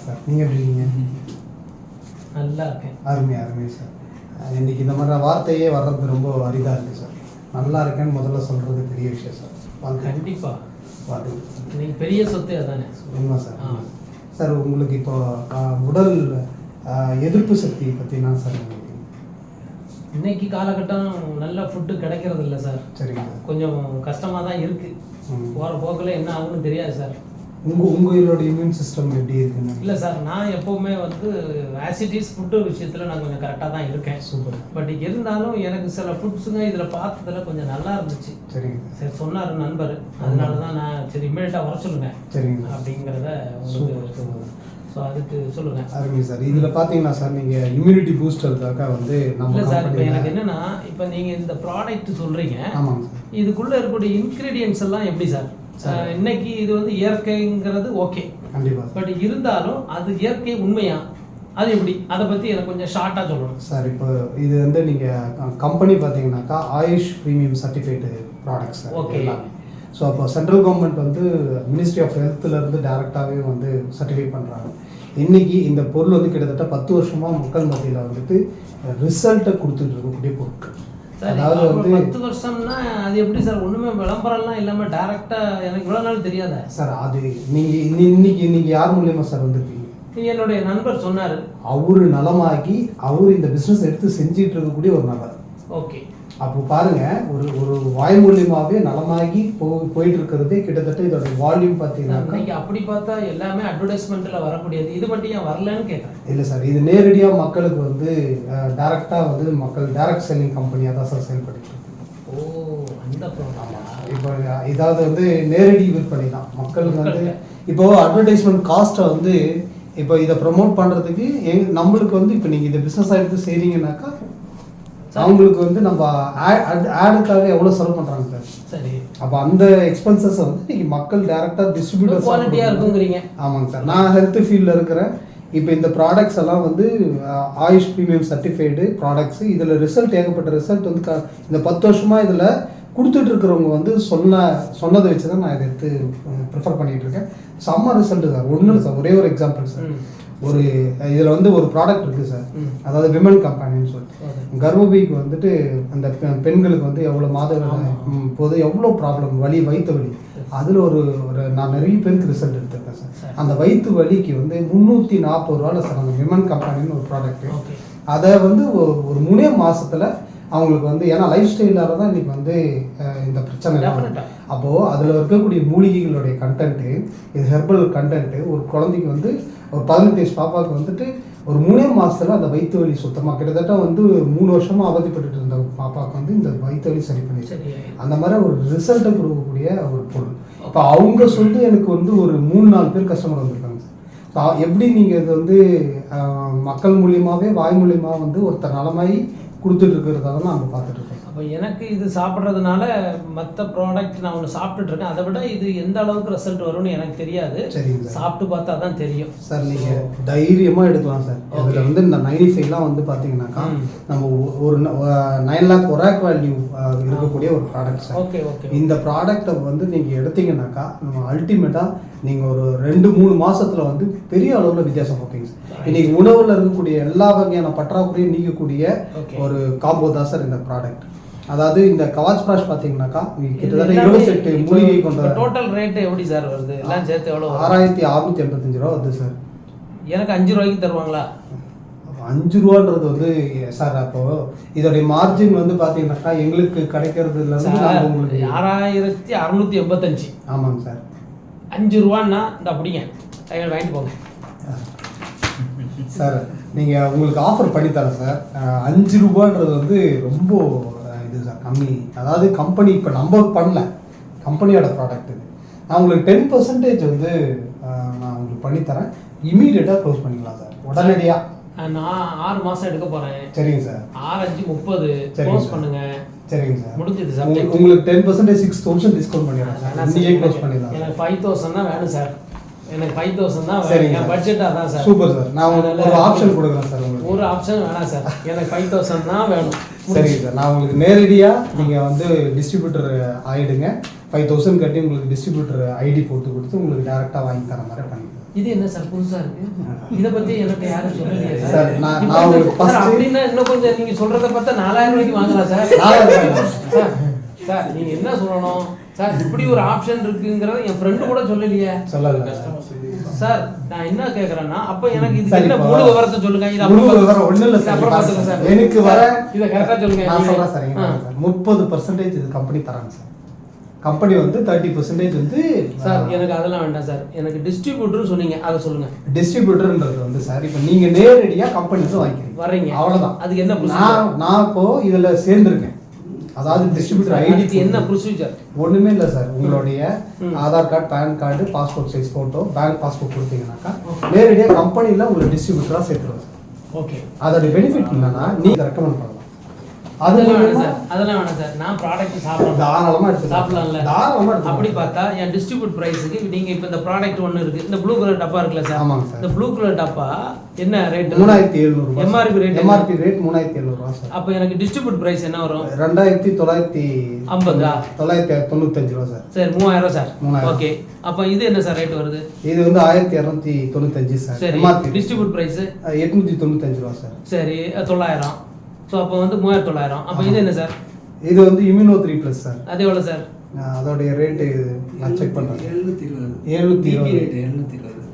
Sir. நீங்கள் எப்படி இருக்கீங்க? நல்லா இருக்கேன். அருமை சார். இன்றைக்கி இந்த மாதிரி வார்த்தையே வர்றது ரொம்ப அரிதாக இருக்குது சார். நல்லா இருக்கேன்னு முதல்ல சொல்கிறது பெரிய விஷயம் சார். கண்டிப்பாக வாழ்த்துக்கள். நீங்கள் பெரிய சொத்து அதானே. உண்மை சார். சார் உங்களுக்கு இப்போ உடல் எதிர்ப்பு சக்தியை பற்றினா சார் இன்னைக்கு காலகட்டம் நல்ல ஃபுட்டு கிடைக்கிறது இல்லை சார். சரிங்க சார். கொஞ்சம் கஷ்டமாக தான் இருக்குது. போகிற போக்கில் என்ன ஆகுன்னு தெரியாது சார். உங்களோட இம்யூன் சிஸ்டம் எப்படி இருக்குன்னு? இல்லை சார், நான் எப்போவுமே வந்து ஆசிட்டிஸ் ஃபுட்டு விஷயத்தில் நான் கொஞ்சம் கரெக்டாக தான் இருக்கேன். சூப்பர். பட் இருந்தாலும் எனக்கு சில ஃபுட்ஸுங்க இதில் பார்த்ததில் கொஞ்சம் நல்லா இருந்துச்சு. சரிங்க சரி, சொன்னார் நண்பர், அதனால தான் நான் சரி இம்மீடியட்டாக வர சொல்லுங்கள் சரிங்க அப்படிங்கிறத உங்களுக்கு. ஸோ அதுக்கு சொல்லுங்கள். அருமை சார். இதில் பார்த்தீங்கன்னா சார், நீங்கள் இம்யூனிட்டி பூஸ்டருக்காக வந்து நம்ம இல்லை சார், இப்போ எனக்கு என்னென்னா, இப்போ நீங்கள் இந்த ப்ராடக்ட் சொல்கிறீங்க. ஆமாங்க சார். இதுக்குள்ளே இருக்கக்கூடிய இன்க்ரீடியன்ஸ் எல்லாம் எப்படி சார்? இன்னைக்கு இது வந்து இயற்கைங்கிறது ஓகே கண்டிப்பாக. பட் இருந்தாலும் அது இயற்கை உண்மையா, அது எப்படி, அதை பற்றி எனக்கு கொஞ்சம் ஷார்ட்டாக சொல்லணும் சார். இப்போ இது வந்து நீங்கள் கம்பெனி பார்த்தீங்கன்னாக்கா AYUSH premium certified products sir. Okay. So அப்போ சென்ட்ரல் கவர்மெண்ட் வந்து மினிஸ்ட்ரி ஆஃப் ஹெல்த்துலேருந்து டேரெக்டாகவே வந்து சர்டிஃபை பண்ணுறாங்க. இன்றைக்கி இந்த பொருள் வந்து கிட்டத்தட்ட 10 வருஷமாக மக்கள் மத்தியில் வந்துட்டு ரிசல்ட்டை கொடுத்துட்டு இருக்கக்கூடிய பொருட்கள். அதாவது வந்து 10 வருஷம்னா அது எப்படி சார்? ஒன்றுமே விளம்பரம்லாம் இல்லாமல் டேரெக்டாக எனக்கு இவ்வளோ நாள் தெரியாத சார். அது நீங்கள் இன்னைக்கு யார் மூலியமா சார் வந்துருக்கீங்க? என்னுடைய நண்பர் சொன்னார். அவரு நலமாகி அவர் இந்த பிஸ்னஸ் எடுத்து செஞ்சுட்டு இருக்கக்கூடிய ஒரு நபர். ஓகே. அப்போ பாருங்க, ஒரு வாய் மூலியமாகவே நலமாகி போயிட்டு இருக்கிறதே கிட்டத்தட்ட இதோட வால்யூம் பார்த்தீங்கன்னா அப்படி பார்த்தா எல்லாமே அட்வர்டைஸ்மெண்ட்டில் வரக்கூடியது. இது மட்டும் ஏன் வரலன்னு கேட்குறேன். இல்லை சார், இது நேரடியாக மக்களுக்கு வந்து டைரெக்டாக வந்து மக்கள் டைரக்ட் செல்லிங் கம்பெனியாக தான் சார் செயல்பட்டு. ஓ, அந்த ப்ராப்ளம். இப்போ இதாவது வந்து நேரடி விற்பனை தான் மக்களுக்கு வந்து. இப்போ அட்வர்டைஸ்மெண்ட் காஸ்ட்டை வந்து இப்போ இதை ப்ரமோட் பண்ணுறதுக்கு நம்மளுக்கு வந்து இப்போ நீங்கள் இதை பிஸ்னஸாக எடுத்து செய்கிறீங்கன்னாக்கா அவங்களுக்கு வந்து நம்ம ஆடுக்காக எவ்வளோ செலவு பண்ணுறாங்க சார். சரி. அப்போ அந்த எக்ஸ்பென்சஸை வந்து நீங்கள் மக்கள் டேரெக்டாக டிஸ்ட்ரிபியூட்டர் குவாலிட்டியாக இருக்குங்கிறீங்க. ஆமாங்க சார். நான் ஹெல்த் ஃபீல்டில் இருக்கிறேன். இப்போ இந்த ப்ராடக்ட்ஸ் எல்லாம் வந்து ஆயுஷ் ப்ரீமியம் சர்டிஃபைடு ப்ராடக்ட்ஸு. இதில் ரிசல்ட் ஏகப்பட்ட ரிசல்ட் வந்து இந்த 10 வருஷமாக இதில் கொடுத்துட்டு இருக்கிறவங்க வந்து சொன்னதை வச்சு தான் நான் இதை எடுத்து ப்ரிஃபர் பண்ணிகிட்டு இருக்கேன். செம்ம ரிசல்ட்டு சார். ஒன்று சார், ஒரே ஒரு எக்ஸாம்பிள் சார். ஒரு இதில் வந்து ஒரு ப்ராடக்ட் இருக்குது சார், அதாவது விமன் கம்பெனின்னு சொல்லிட்டு கர்ப்பபிக்கு வந்துட்டு அந்த பெண்களுக்கு வந்து எவ்வளோ போது எவ்வளோ ப்ராப்ளம், வலி, வயிற்று வலி. அதில் ஒரு நான் நிறைய பேருக்கு ரிசல்ட் எடுத்திருக்கேன் சார். அந்த வயிற்று வலிக்கு வந்து 340 ரூபாயில் சார் அந்த விமன் கம்பெனின்னு ஒரு ப்ராடக்ட்டு. அதை வந்து ஒரு 3 மாதத்தில் அவங்களுக்கு வந்து, ஏன்னா லைஃப் ஸ்டைலால தான் இன்றைக்கி வந்து இந்த பிரச்சனை. அப்போது அதில் இருக்கக்கூடிய மூலிகைகளுடைய கண்டென்ட்டு, இது ஹெர்பல் கண்டென்ட்டு, ஒரு குழந்தைக்கு வந்து ஒரு 18 வயசு பாப்பாவுக்கு வந்துட்டு ஒரு 3 மாதத்தில் அந்த வயிற்று வலி சுத்தமாக, கிட்டத்தட்ட வந்து 3 வருஷமாக அவதிப்பட்டு இருந்த பாப்பாவுக்கு வந்து இந்த வயிற்று வலி சரி பண்ணிடுச்சு. அந்த மாதிரி ஒரு ரிசல்ட்டை கொடுக்கக்கூடிய ஒரு பொருள். இப்போ அவங்க சொல்லி எனக்கு வந்து ஒரு 3-4 பேர் கஸ்டமர் வந்திருக்காங்க சார். ஸோ எப்படி நீங்கள் இது வந்து மக்கள் மூலியமாகவே வாய் மூலியமாக வந்து ஒருத்தர் நலமாகி கொடுத்துட்டு இருக்கிறத தான் நம்ம பார்த்துட்டு இருக்கோம். அப்போ எனக்கு இது சாப்பிட்றதுனால மற்ற ப்ராடக்ட் நான் ஒன்று சாப்பிட்டுட்டு இருக்கேன், அதை விட இது எந்த அளவுக்கு ரிசல்ட் வரும்னு எனக்கு தெரியாது. சரிங்க. சாப்பிட்டு பார்த்தா தான் தெரியும் சார். நீங்கள் தைரியமாக எடுக்கலாம் சார். அதில் வந்து இந்த 95லாம் வந்து பார்த்தீங்கன்னாக்கா நம்ம ஒரு 9 lakh ஒராக் வேல்யூ இருக்கக்கூடிய ஒரு ப்ராடக்ட் சார். Okay okay. இந்த ப்ராடக்டை வந்து நீங்கள் எடுத்தீங்கன்னாக்கா நம்ம அல்டிமேட்டாக நீங்கள் ஒரு 2-3 மாதத்தில் வந்து பெரிய அளவில் வித்தியாசம் பார்ப்பீங்க சார். இன்னைக்கு உணவில் இருக்கக்கூடிய எல்லா வகையான பற்றாக்குறையும் நீக்கக்கூடிய ஒரு காம்போ தான் சார் இந்த ப்ராடக்ட். அதாவது இந்த கவாச் ப்ராஷ் பார்த்தீங்கன்னாக்கா கிட்டத்தட்ட 28 மூலிகை கொண்ட. டோட்டல் ரேட்டு எப்படி சார் வருது? எல்லாம் சேர்த்து எவ்வளோ? 6685 ரூபா வருது சார். எனக்கு 5 ரூபாய்க்கு தருவாங்களா? 5 ரூபான்றது வந்து சார், அப்போ இதோடைய மார்ஜின் வந்து பார்த்தீங்கன்னாக்கா எங்களுக்கு கிடைக்கிறதுல உங்களுக்கு 6685. ஆமாங்க சார். 5 ரூபான்னா இந்த அப்படிங்க கையில் வாங்கிட்டு போங்க சார். நீங்கள் உங்களுக்கு ஆஃபர் பண்ணித்தரேன் சார். 5 ரூபான்றது வந்து ரொம்ப இது சார், கம்மி. அதாவது கம்பெனி இப்போ நம்ம பண்ணல, கம்பெனியோட ப்ராடக்ட் இது. நான் உங்களுக்கு 10% வந்து நான் உங்களுக்கு பண்ணித்தரேன். இமீடியட்டாக க்ளோஸ் பண்ணிக்கலாம் சார், உடனடியாக. நான் 6 மாதம் எடுக்க போகிறேன். சரிங்க சார். 6-5-30 க்ளோஸ் பண்ணுங்க. சரிங்க சார், முடிஞ்சது சார். உங்களுக்கு 10% 6000 டிஸ்கவுண்ட் பண்ணிடுறேன் சார். இன்னைக்கு க்ளோஸ் பண்ணிடலாம். எனக்கு 5000 தான் வேணும் சார். எனக்கு 5000 தான் வேணும். என் பட்ஜெட் அதான் சார். Super sir. நான் ஒரு ஆப்ஷன் கொடுக்குறேன் சார். உங்களுக்கு ஒரு ஆப்ஷன் வேணாம் சார், எனக்கு 5000 தான் வேணும். சரிங்க சார். நான் உங்களுக்கு நேரடியாக நீங்கள் வந்து டிஸ்ட்ரிபியூட்டர் ஆகிடுங்க. 5000 கட்டி உங்களுக்கு டிஸ்ட்ரிபியூட்டர் ஐடி போட்டு கொடுத்து உங்களுக்கு டேரெக்டாக வாங்கி தர மாதிரி பண்ணிக்கலாம். இது என்ன சார் புதுசா இருக்கு? இத பத்தி எனக்கு யாரும் சொல்லலையே சார், சார். நான் இப்ப நான் இந்த- ஒரு சார், first- அப்படின்னா இன்னும் கொஞ்சம் நீங்க சொல்றத பார்த்தா 4000 ரூபாய்க்கு வாங்கலாம் சார். 4000 ரூபாய். சார், சார் நீங்க என்ன சொல்லணும் சார்? இப்படி ஒரு ஆப்ஷன் இருக்குங்கறத என் ஃப்ரெண்டு கூட சொல்லலையே சொல்லல சார். நான் என்ன கேக்குறேன்னா, அப்ப எனக்கு இது சரி, என்ன இப்போ முழு விவரத்தை சொல்லுங்க. இது முழு அப்புறம் விவரம் ஒண்ணும் இல்ல இது சார். அப்புறம் பார்த்துக்கலாம் சார். எனக்கு வர இத கரெக்டா சொல்லுங்க. நான் சொல்றேன் சார். ஆ. 30% இது கம்பெனி தராங்க சார். கம்பெனி வந்து 30% வந்து சார் எனக்கு அதெல்லாம் வேண்டாம் சார். எனக்கு டிஸ்ட்ரிபியூட்டர் சொன்னீங்க, அதை சொல்லுங்க. டிஸ்ட்ரிபியூட்டர்ன்றது வந்து சார் இப்போ நீங்க நேரடியா கம்பெனிஸ் வாங்கிக்கிறீங்க வர்றீங்க. அவ்வளவுதான். அதுக்கு என்ன procedure? நான் இப்போ இதுல சேர்ந்திருக்கேன். அதாவது டிஸ்ட்ரிபியூட்டர் ஐடி அதுக்கு என்ன ப்ரொசீஜர்? ஒண்ணுமே இல்லை சார். உங்களுடைய Aadhaar card, PAN card, passport size photo, bank passbook கொடுத்தீங்கன்னாக்கா நேரடியாக கம்பெனியில் உங்களை டிஸ்ட்ரிபியூட்டராக சேர்த்துருவோம் சார். ஓகே. அதோட பெனிஃபிட் என்னன்னா நீங்க ரெக்கமெண்ட் பண்ணலாம். அது அதெல்லாம் வேணாம் மூலமா சார். அதெல்லாம் வேணாம் சார். நான் ப்ராடக்ட் சாப்பிடலாம். தாராளமா எடுத்துக்கலாம். சாப்பிடலாம்ல. தாராளமா எடுத்துக்கலாம். அப்படி பார்த்தா என் டிஸ்ட்ரிபியூட் பிரைஸுக்கு நீங்க இப்ப இந்த ப்ராடக்ட் ஒன்னு இருக்கு. இந்த ப்ளூ கலர் டப்பா இருக்குல்ல சார். ஆமாங்க சார். இந்த ப்ளூ கலர் டப்பா என்ன ரேட்? 3700 ரூபாய். MRP rate MRP ரேட் 3700 ரூபாய் சார். அப்ப எனக்கு டிஸ்ட்ரிபியூட் பிரைஸ் என்ன வரும்? 2950 995 ரூபாய் சார். சரி 3000 சார். 3000. ஓகே. அப்ப இது என்ன சார் ரேட் வருது? இது வந்து 1295 சார். சரி. MRP டிஸ்ட்ரிபியூட் பிரைஸ் 895 ரூபாய் சார். சரி 900. சோ அப்ப வந்து 3900. அப்ப இது என்ன சார்? இது வந்து இம்யூனோ 3+ சார். அது எவ்வளவு சார்? அதோடைய ரேட் நான் செக் பண்றேன். 720.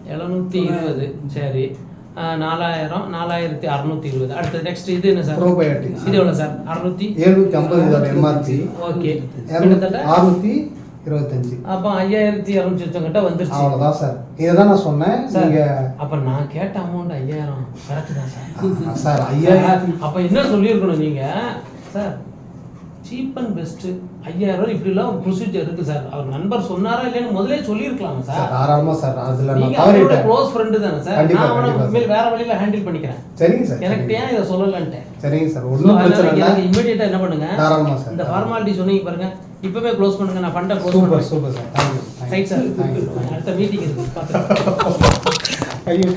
720. சரி 4000 4620. அடுத்து நெக்ஸ்ட் இது என்ன சார்? ப்ரோபயோட்டிக்ஸ் இது எவ்வளவு சார்? 600. 750 இதோட MRP. ஓகே. கிட்டத்தட்ட 625. அப்ப 5200 சொச்சம் கிட்ட வந்துருச்சு. அவ்வளவுதான் சார். இதுதான் நான் சொன்னேன். சார், நீங்க அப்ப நான் கேட்ட அமௌண்ட் 5000 கரெக்ட் தான் சார். சார் 5000 அப்ப என்ன சொல்லியிருக்கணும் நீங்க சார்? சீப் அண்ட் பெஸ்ட் 5000 இப்படிலாம் ப்ரொசீஜர் இருக்கு சார். அவர் நண்பர் சொன்னாரா இல்லைன்னு முதல்ல சொல்லியிருக்கலாம் சார். சார். தாராளமா சார். அதுல நான் நீங்க அவரோட தவறிட்டேன். க்ளோஸ் ஃப்ரெண்டு தானே சார். கண்டிப்பா, நான் அவனை கண்டிப்பா உண்மையில வேற வழியில ஹேண்டில் பண்ணிக்கிறேன். சரிங்க சார். எனக்கு ஏன் இதை சொல்லலன்ட்டேன். சரிங்க சார். ஒண்ணும் பிரச்சனை இல்ல. எனக்கு இமிடியேட்டா என்ன பண்ணுங்க, தாராளமா சார். இந்த ஃபார்மாலிட்டி சொன்னீங்க பாருங்க, இப்பவே க்ளோஸ் பண்ணுங்க. நான் ஃபண்டை க்ளோஸ் சூப்பர் பண்ணுறேன். Super sir. Thank you. Right sir. Thank you. அடுத்த மீட்டிங் இருக்கு பார்த்துக்கலாம். ஐயோ